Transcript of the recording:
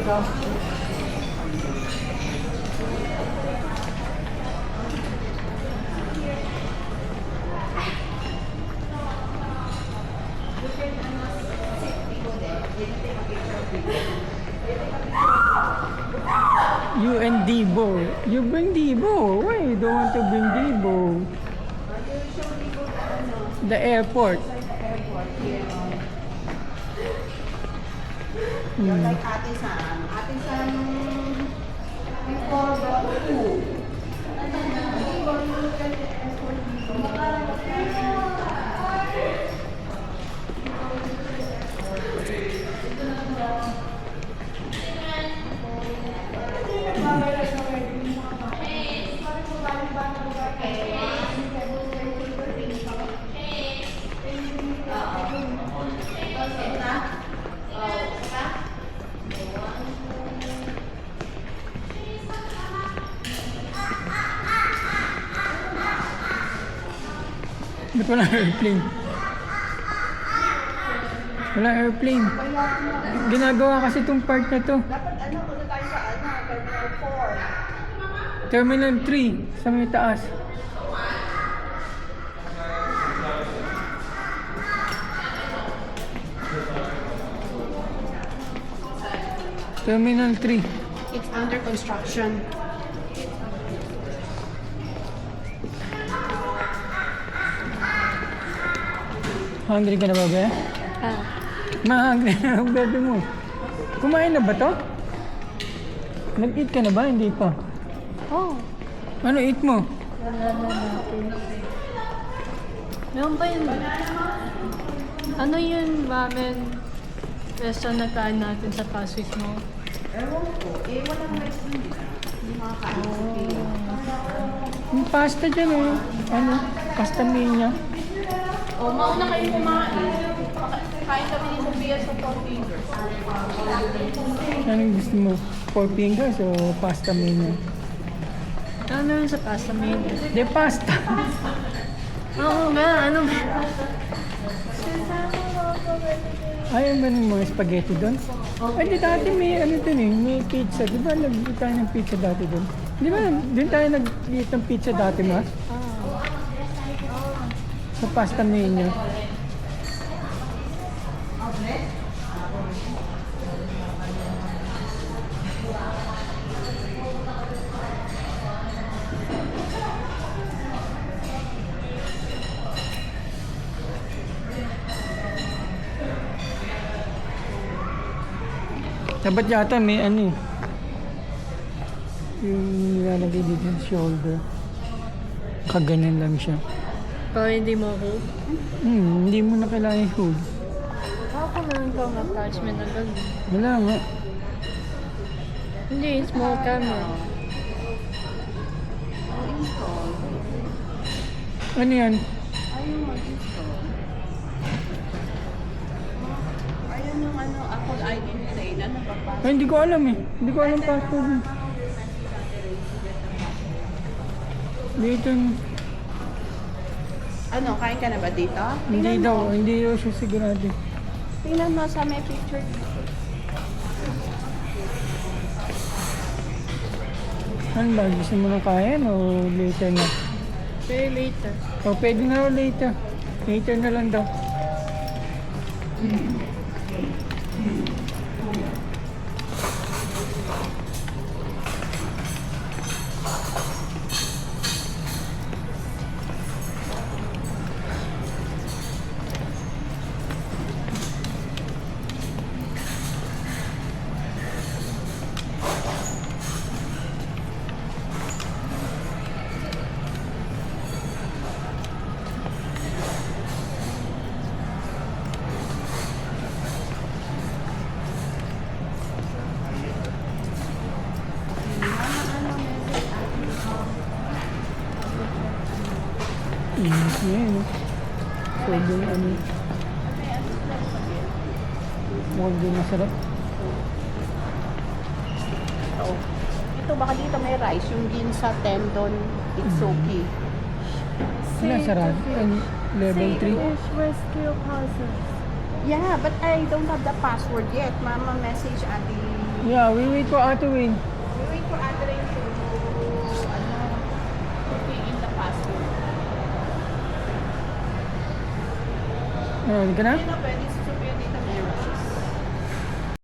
You and Debo. You bring Debo. Why you don't want to bring Debo? The airport. You're like Ate San. Ate San, we call the two. Ba't walang airplane? Walang airplane. Ginagawa kasi itong part na to. Dapat ano, punta tayo sa Terminal Terminal 4. 3 sa may taas. Terminal 3. It's under construction. Hungry ka na ba, Bea? Ma-hungry na ang bebe mo. Kumain na ba to? Nag-eat ka na ba? Hindi pa. Oh, Ano eat mo? wala na natin. Meron ba yun? Ano yun, ramen restaurant na kain natin sa Pasig mo? Ewan ko. Eh, walang next din. Hindi makakain sa Pilipinas. Yung pasta dyan oh. Ano? Pasta mania. O, mauna kayo kumain. Kain kami ni Sophia sa Four Fingers. Anong gusto mo? Four fingers o pasta mania? Ano yun sa pasta menu? De pasta. Oo nga, ano ba? Ayaw ba ng mga spaghetti doon? Ay, di dati may ano dun eh, may pizza. Di ba nag-eat tayo ng pizza dati doon? Di ba din tayo nag-eat ng pizza dati, ma? Sa pasta menu. Dapat yata may ano eh. Yung nilalagay dito sa shoulder. Kaganan lang siya. Para hindi mo hold? Hindi mo na kailangan i-hold. Ako meron kang attachment na gano'n. Wala nga. Hindi, small camera. Ano yan? Ayun mag-install. Ayun yung ano, Apple ID ni Reyna na papasok. Ay, hindi ko alam eh. Hindi ko alam password eh. Dito. Ano, kain ka na ba dito? Hindi Tingnan daw. mo. Hindi daw siya sigurado. Tingnan mo sa may picture. Ano ba? Gusto mo na kain o later na? Very later. O pwede na raw later. Later na lang daw. Inis niya yun. Pwede ano. Mukhang din masarap. Oh. Ito, baka dito may rice. Yung ginsa tendon, itsuki. Wala, sarado. Level 3. Rescue process. Yeah, but I don't have the password yet. Mama message Ate Yeah, we wait for Ate Wayne. We wait for Andre to, key in the password. Hindi ka na? Hindi na pwede